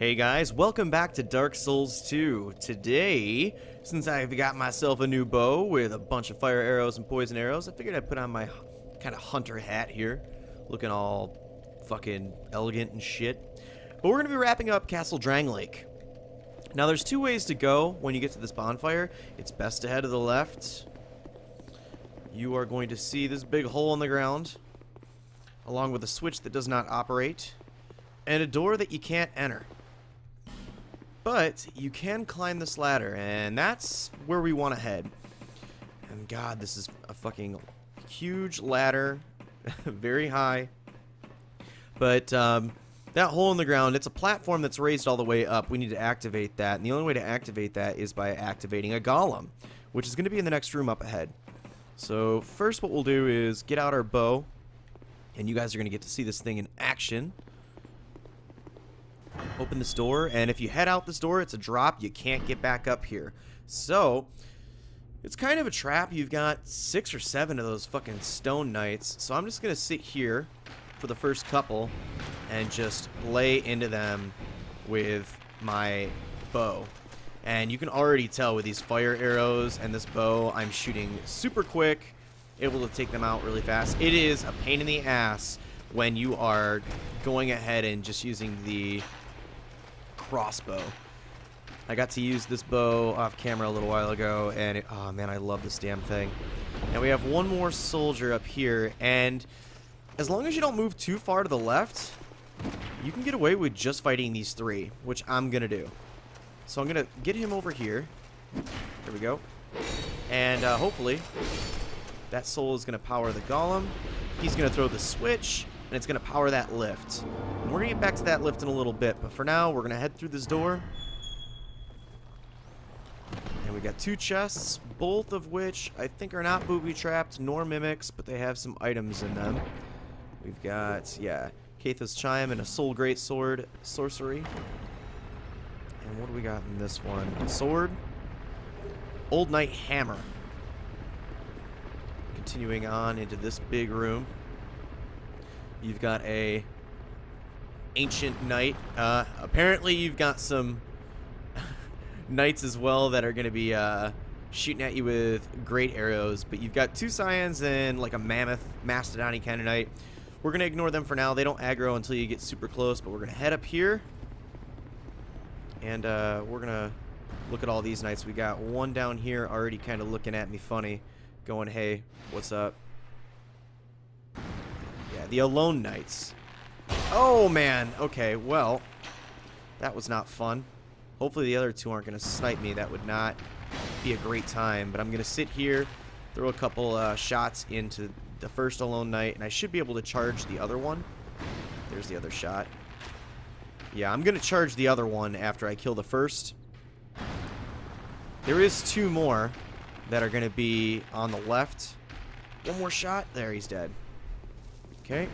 Hey guys, welcome back to Dark Souls 2. Today, since I've got myself a new bow with a bunch of fire arrows and poison arrows, I figured I'd put on my kind of hunter hat here, looking all fucking elegant and shit. But we're going to be wrapping up Castle Drangleic. Now there's two ways to go when you get to this bonfire. It's best to head to the left. You are going to see this big hole in the ground, along with a switch that does not operate, and a door that you can't enter. But you can climb this ladder, and that's where we want to head. And God, this is a fucking huge ladder, very high. But that hole in the ground, it's a platform that's raised all the way up. We need to activate that, and the only way to activate that is by activating a golem, which is going to be in the next room up ahead. So first what we'll do is get out our bow, and you guys are going to get to see this thing in action. Open this door, and if you head out this door, it's a drop. You can't get back up here. So, it's kind of a trap. You've got 6 or 7 of those fucking stone knights. So I'm just going to sit here for the first couple and just lay into them with my bow. And you can already tell with these fire arrows and this bow, I'm shooting super quick, able to take them out really fast. It is a pain in the ass when you are going ahead and just using the crossbow. I got to use this bow off camera a little while ago, and oh man, I love this damn thing. And we have one more soldier up here, and as long as you don't move too far to the left, you can get away with just fighting these 3, which I'm gonna do. So I'm gonna get him over here. There we go. And hopefully that soul is gonna power the golem. He's gonna throw the switch, and it's going to power that lift. And we're going to get back to that lift in a little bit, but for now, we're going to head through this door. And we got 2 chests, both of which I think are not booby-trapped nor mimics, but they have some items in them. We've got, yeah, Katha's Chime and a Soul Great Sword sorcery. And what do we got in this one? A sword. Old Knight Hammer. Continuing on into this big room. You've got a ancient knight. Apparently you've got some knights as well that are going to be shooting at you with great arrows. But you've got 2 scions and like a mammoth, mastodon-y kind of knight. We're going to ignore them for now. They don't aggro until you get super close. But we're going to head up here. And we're going to look at all these knights. We got one down here already kind of looking at me funny. Going, hey, what's up? The Alone Knights. Oh, man. Okay, well, that was not fun. Hopefully the other 2 aren't going to snipe me. That would not be a great time. But I'm going to sit here, throw a couple shots into the first Alone Knight, and I should be able to charge the other one. There's the other shot. Yeah, I'm going to charge the other one after I kill the first. There is 2 more that are going to be on the left. One more shot. There, he's dead. Okay,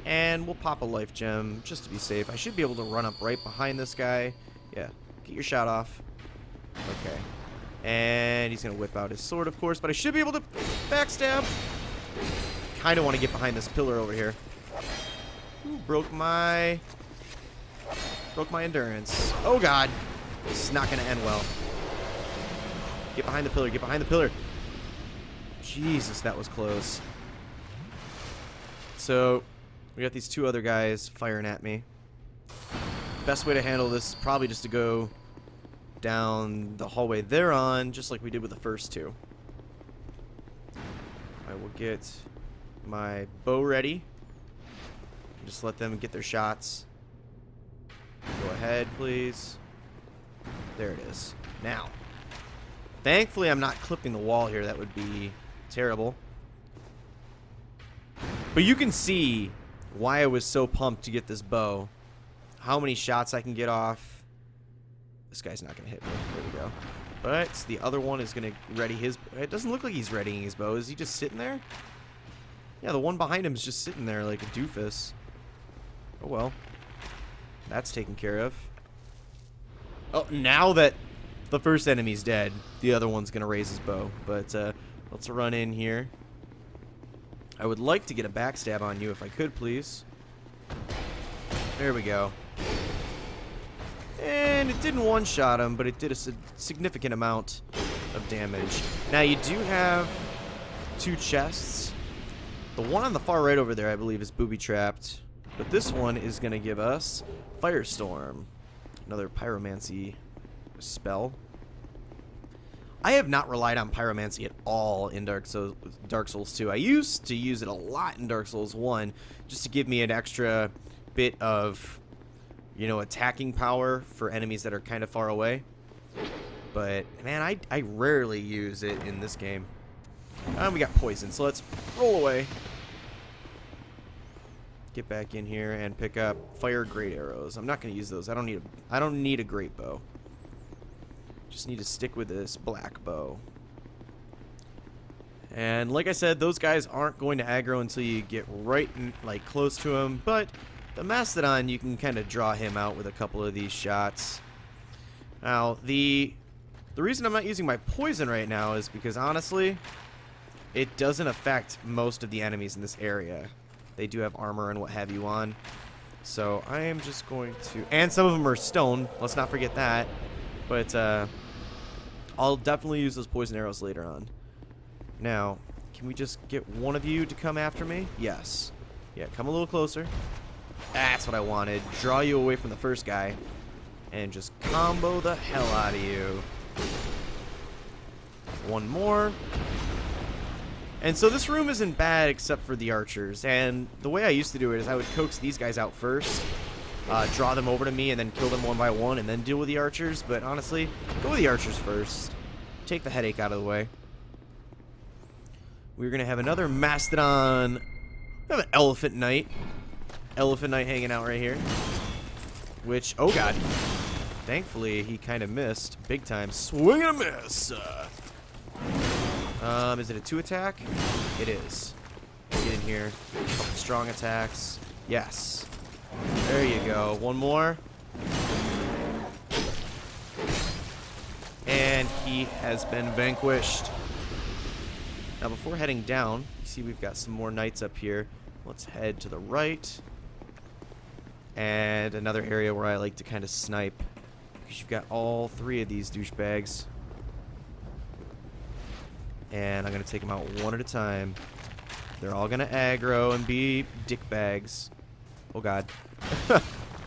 and we'll pop a life gem just to be safe. I should be able to run up right behind this guy. Yeah, get your shot off. Okay, and he's going to whip out his sword, of course, but I should be able to backstab. Kind of want to get behind this pillar over here. Ooh, broke my endurance. Oh, God. This is not going to end well. Get behind the pillar. Get behind the pillar. Jesus, that was close. So, we got these 2 other guys firing at me. Best way to handle this is probably just to go down the hallway they're on, just like we did with the first 2. I will get my bow ready. Just let them get their shots. Go ahead, please. There it is. Now, thankfully I'm not clipping the wall here. That would be terrible. But you can see why I was so pumped to get this bow. How many shots I can get off. This guy's not going to hit me. There we go. But the other one is going to ready his... It doesn't look like he's readying his bow. Is he just sitting there? Yeah, the one behind him is just sitting there like a doofus. Oh, well. That's taken care of. Oh, now that the first enemy's dead, the other one's going to raise his bow. But let's run in here. I would like to get a backstab on you if I could, please. There we go. And it didn't one-shot him, but it did a significant amount of damage. Now, you do have 2 chests. The one on the far right over there, I believe, is booby-trapped. But this one is going to give us Firestorm. Another pyromancy spell. I have not relied on pyromancy at all in Dark Souls 2. I used to use it a lot in Dark Souls 1 just to give me an extra bit of, you know, attacking power for enemies that are kind of far away. But, man, I rarely use it in this game. We got poison, so let's roll away. Get back in here and pick up fire great arrows. I'm not going to use those. I don't need a great bow. Just need to stick with this black bow. And like I said, those guys aren't going to aggro until you get right in, like, close to them. But the Mastodon, you can kind of draw him out with a couple of these shots. Now, the reason I'm not using my poison right now is because, honestly, it doesn't affect most of the enemies in this area. They do have armor and what have you on. So I am just going to... And some of them are stone. Let's not forget that. But I'll definitely use those poison arrows later on. Now, can we just get one of you to come after me? Yes. Yeah, come a little closer. That's what I wanted. Draw you away from the first guy. And just combo the hell out of you. One more. And so this room isn't bad except for the archers. And the way I used to do it is I would coax these guys out first. Draw them over to me and then kill them one by one and then deal with the archers. But honestly, go with the archers first. Take the headache out of the way. We're going to have another Mastodon. We have an Elephant Knight. Elephant Knight hanging out right here. Which, oh god. Thankfully, he kind of missed. Big time. Swing and a miss. Is it a 2 attack? It is. Get in here. A couple strong attacks. Yes. There you go. One more. And he has been vanquished. Now, before heading down, you see we've got some more knights up here. Let's head to the right. And another area where I like to kind of snipe. Because you've got all 3 of these douchebags. And I'm going to take them out one at a time. They're all going to aggro and be dickbags. Oh, God.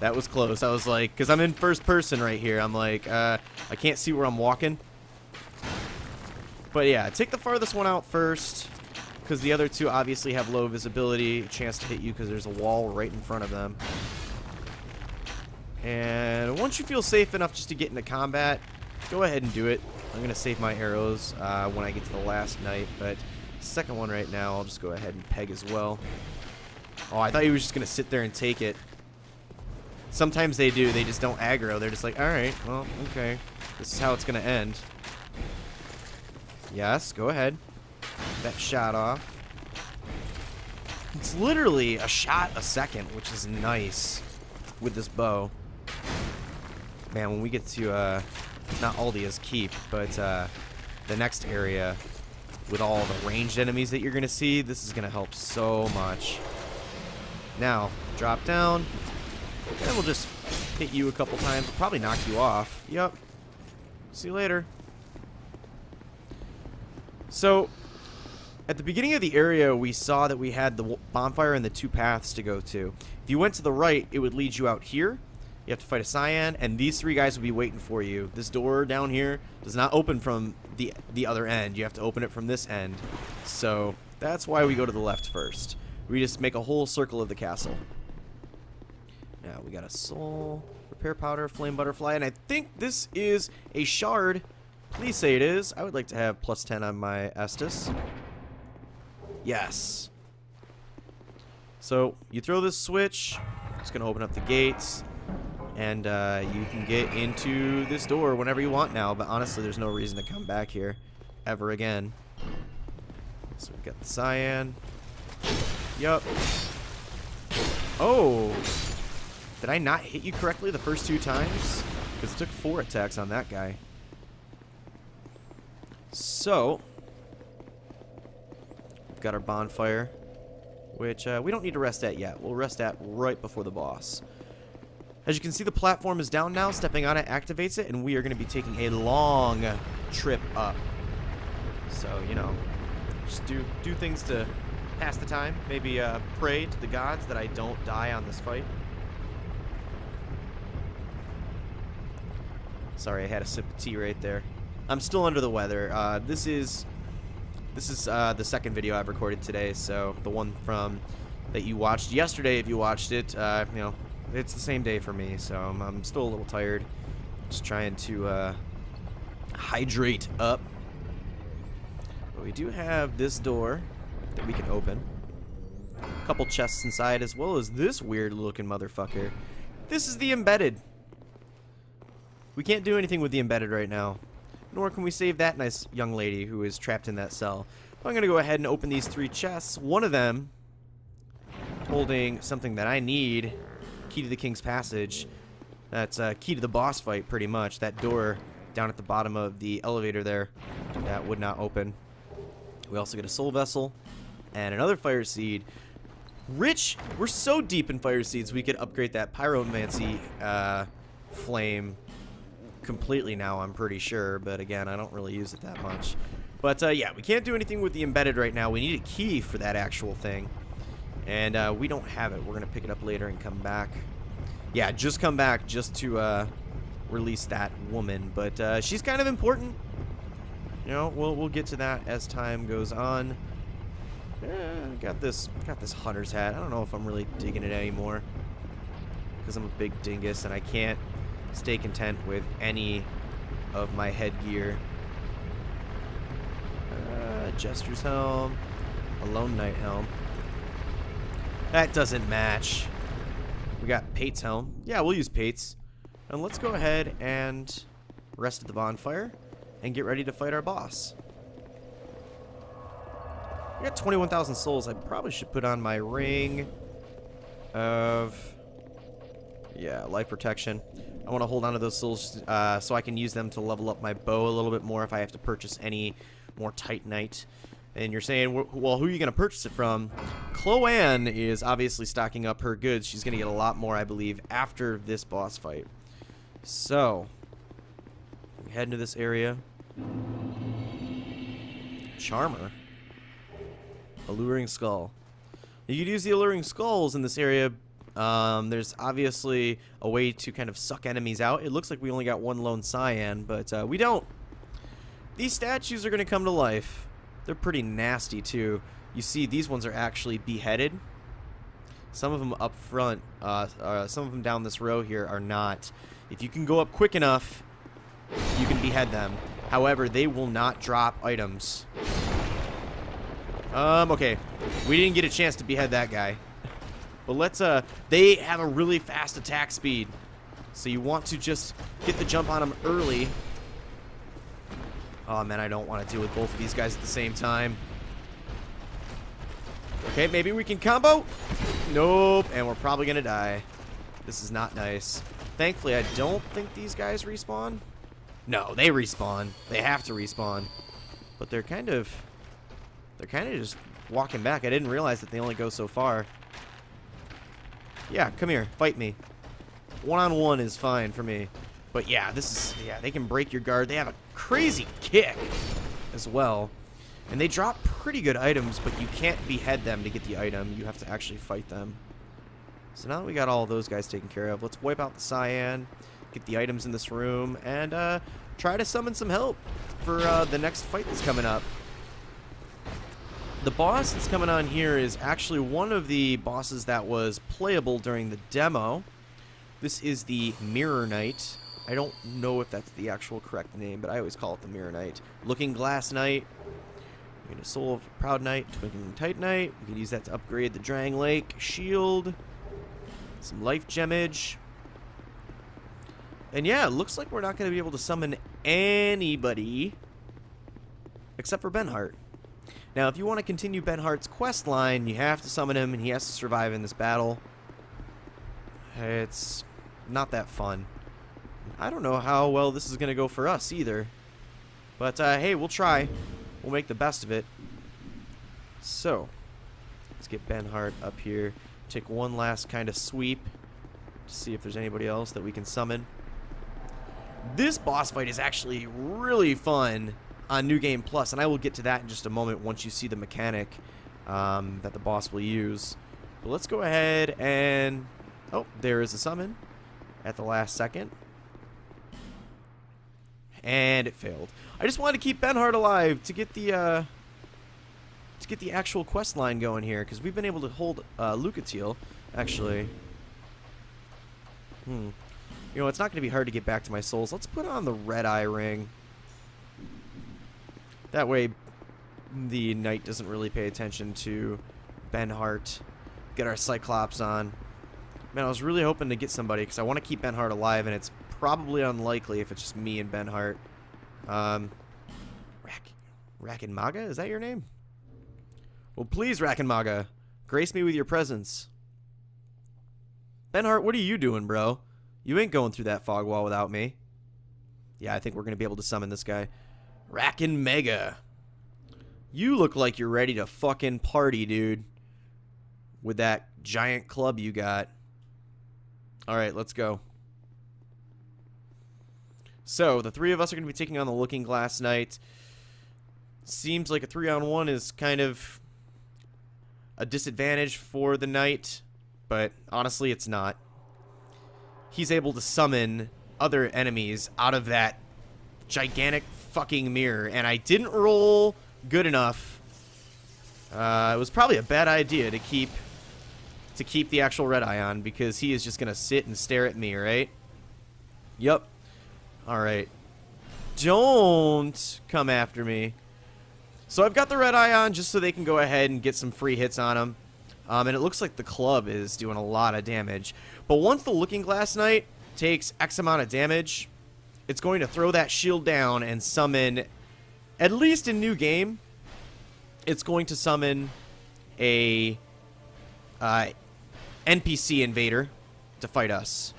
That was close. I was like, because I'm in first person right here. I'm like, I can't see where I'm walking. But yeah, take the farthest one out first. Because the other 2 obviously have low visibility. A chance to hit you because there's a wall right in front of them. And once you feel safe enough just to get into combat, go ahead and do it. I'm going to save my arrows when I get to the last knight. But second one right now, I'll just go ahead and peg as well. Oh, I thought he was just going to sit there and take it. Sometimes they do. They just don't aggro. They're just like, alright, well, okay. This is how it's going to end. Yes, go ahead. Get that shot off. It's literally a shot a second, which is nice with this bow. Man, when we get to, not Aldia's Keep, but the next area with all the ranged enemies that you're going to see, this is going to help so much. Now, drop down, and we'll just hit you a couple times. We'll probably knock you off. Yep. See you later. So, at the beginning of the area, we saw that we had the bonfire and the 2 paths to go to. If you went to the right, it would lead you out here. You have to fight a cyan, and these 3 guys will be waiting for you. This door down here does not open from the other end. You have to open it from this end. So, that's why we go to the left first. We just make a whole circle of the castle. Now, we got a soul, repair powder, flame butterfly, and I think this is a shard. Please say it is. I would like to have +10 on my Estus. Yes. So, you throw this switch. It's going to open up the gates. And you can get into this door whenever you want now. But honestly, there's no reason to come back here ever again. So we've got the cyan. Yup. Oh. Did I not hit you correctly the first 2 times? Because it took 4 attacks on that guy. So, we've got our bonfire, which we don't need to rest at yet. We'll rest at right before the boss. As you can see, the platform is down now. Stepping on it activates it, and we are going to be taking a long trip up. So, you know, just do things to pass the time. Maybe pray to the gods that I don't die on this fight. Sorry, I had a sip of tea right there. I'm still under the weather. This is the second video I've recorded today, so the one from that you watched yesterday, if you watched it, you know, it's the same day for me, so I'm still a little tired. Just trying to hydrate up. But we do have this door that we can open. A couple chests inside, as well as this weird-looking motherfucker. This is the embedded. We can't do anything with the embedded right now. Nor can we save that nice young lady who is trapped in that cell. I'm going to go ahead and open these 3 chests. One of them holding something that I need. Key to the King's Passage. That's key to the boss fight, pretty much. That door down at the bottom of the elevator there, that would not open. We also get a soul vessel and another fire seed. Rich, we're so deep in fire seeds, we could upgrade that pyromancy flame completely now, I'm pretty sure. But again, I don't really use it that much. But yeah, we can't do anything with the embedded right now. We need a key for that actual thing. And we don't have it. We're going to pick it up later and come back. Yeah, just come back just to release that woman. But she's kind of important. You know, we'll get to that as time goes on. Got this hunter's hat. I don't know if I'm really digging it anymore. Because I'm a big dingus and I can't stay content with any of my headgear. Jester's helm. A Lone Knight helm. That doesn't match. We got Pate's helm. Yeah, we'll use Pate's. And let's go ahead and rest at the bonfire and get ready to fight our boss. I got 21,000 souls. I probably should put on my ring of, yeah, life protection. I want to hold on to those souls so I can use them to level up my bow a little bit more if I have to purchase any more Titanite. And you're saying, well, who are you going to purchase it from? Chloanne is obviously stocking up her goods. She's going to get a lot more, I believe, after this boss fight. So, we head into this area. Charmer. Alluring Skull. You could use the Alluring Skulls in this area. There's obviously a way to kind of suck enemies out. It looks like we only got 1 lone cyan, but we don't. These statues are going to come to life. They're pretty nasty, too. You see, these ones are actually beheaded. Some of them up front, some of them down this row here are not. If you can go up quick enough, you can behead them. However, they will not drop items. Okay. We didn't get a chance to behead that guy. But let's, they have a really fast attack speed. So you want to just get the jump on them early. Oh, man, I don't want to deal with both of these guys at the same time. Okay, maybe we can combo. Nope, and we're probably going to die. This is not nice. Thankfully, I don't think these guys respawn. No, they respawn. They have to respawn. But they're kind of just walking back. I didn't realize that they only go so far. Yeah, come here. Fight me. One-on-one is fine for me. But yeah, they can break your guard. They have a crazy kick as well. And they drop pretty good items, but you can't behead them to get the item. You have to actually fight them. So now that we got all those guys taken care of, let's wipe out the cyan, get the items in this room, and try to summon some help for the next fight that's coming up. The boss that's coming on here is actually one of the bosses that was playable during the demo. This is the Mirror Knight. I don't know if that's the actual correct name, but I always call it the Mirror Knight. Looking Glass Knight. We get a Soul of Proud Knight, Twinkling Titanite. We can use that to upgrade the Drang Lake shield. Some life gemage. And yeah, it looks like we're not going to be able to summon anybody except for Benhart. Now, if you want to continue Benhart's quest line, you have to summon him, and he has to survive in this battle. It's not that fun. I don't know how well this is going to go for us either. But, hey, we'll try. We'll make the best of it. So, let's get Benhart up here. Take one last kind of sweep. to see if there's anybody else that we can summon. This boss fight is actually really fun on New Game Plus, and I will get to that in just a moment once you see the mechanic that the boss will use. But let's go ahead and... Oh, there is a summon at the last second. And it failed. I just wanted to keep Benhart alive to get the actual quest line going here, because we've been able to hold Lucatiel, actually. You know, it's not going to be hard to get back to my souls. Let's put on the red eye ring. That way, the knight doesn't really pay attention to Benhart. Get our Cyclops on. Man, I was really hoping to get somebody, because I want to keep Benhart alive, and it's probably unlikely if it's just me and Benhart. Rakenmaga? Is that your name? Well, please, Rakenmaga, grace me with your presence. Benhart, what are you doing, bro? You ain't going through that fog wall without me. Yeah, I think we're going to be able to summon this guy. Rakenmaga. You look like you're ready to fucking party, dude. With that giant club you got. Alright, let's go. So, the three of us are going to be taking on the Looking Glass Knight. Seems like a 3-on-1 is kind of a disadvantage for the knight, but honestly it's not. He's able to summon other enemies out of that gigantic fucking mirror, and I didn't roll good enough. It was probably a bad idea to keep the actual red eye on, because he is just gonna sit and stare at me, right? Yep. Alright. Don't come after me. So I've got the red eye on just so they can go ahead and get some free hits on him. And it looks like the club is doing a lot of damage. But once the Looking Glass Knight takes X amount of damage, it's going to throw that shield down and summon, at least in New Game, it's going to summon a NPC invader to fight us.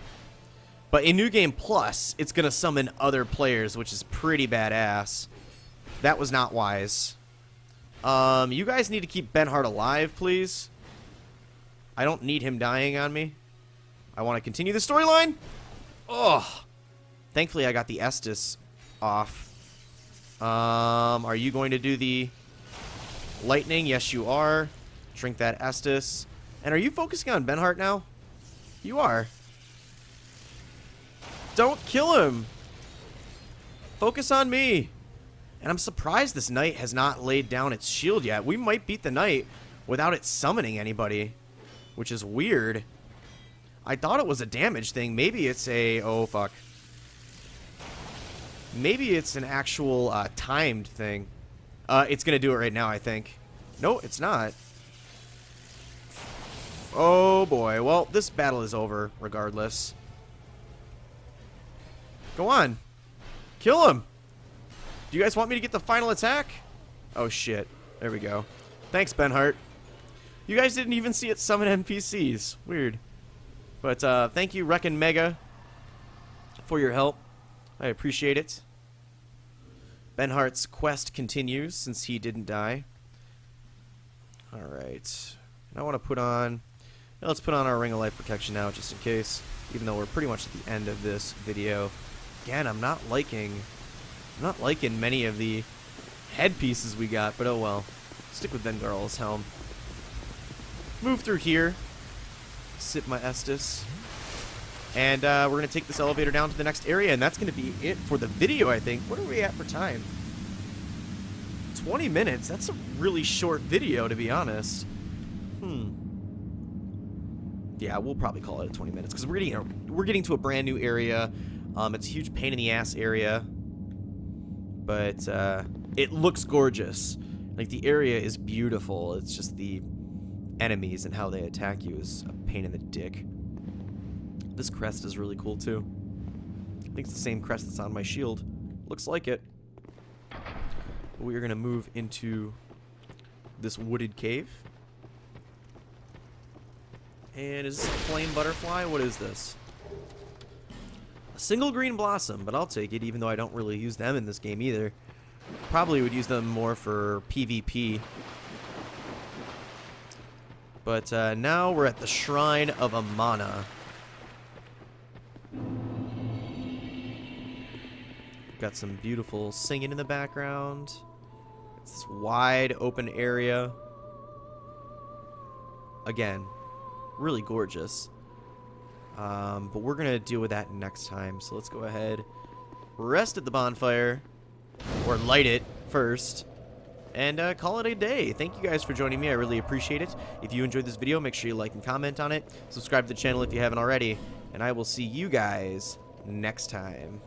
But in New Game Plus, it's going to summon other players, which is pretty badass. That was not wise. You guys need to keep Benhart alive, please. I don't need him dying on me. I want to continue the storyline. Ugh. Thankfully, I got the Estus off. Are you going to do the lightning? Yes, you are. Drink that Estus. And are you focusing on Benhart now? You are. Don't kill him. Focus on me. And I'm surprised this knight has not laid down its shield yet. We might beat the knight without it summoning anybody, which is weird. I thought it was a damage thing. Maybe it's a... Oh, fuck. Maybe it's an actual timed thing. It's going to do it right now, I think. No, it's not. Oh, boy. Well, this battle is over, regardless. Go on. Kill him. Do you guys want me to get the final attack? Oh, shit. There we go. Thanks, Benhart. You guys didn't even see it summon NPCs. Weird. But thank you, Rakenmaga, for your help. I appreciate it. Benhart's quest continues since he didn't die. Alright. And I want to put on... Let's put on our Ring of Life Protection now, just in case. Even though we're pretty much at the end of this video. Again, I'm not liking many of the headpieces we got, but oh well. Stick with Vengarl's helm. Move through here. Sip my Estus. And we're going to take this elevator down to the next area, and that's going to be it for the video, I think. What are we at for time? 20 minutes. That's a really short video, to be honest. Yeah, we'll probably call it 20 minutes, because we're getting to a brand new area. It's a huge pain in the ass area. But it looks gorgeous. Like, the area is beautiful. It's just the enemies and how they attack you is a pain in the dick. This crest is really cool, too. I think it's the same crest that's on my shield. Looks like it. But we are going to move into this wooded cave. And is this a flame butterfly? What is this? A single green blossom, but I'll take it, even though I don't really use them in this game either. Probably would use them more for PvP. But now we're at the Shrine of Amana. Got some beautiful singing in the background. It's this wide open area. Again, really gorgeous. But we're going to deal with that next time. So let's go ahead, rest at the bonfire, or light it first, and call it a day. Thank you guys for joining me. I really appreciate it. If you enjoyed this video, make sure you like and comment on it. Subscribe to the channel if you haven't already. And I will see you guys next time.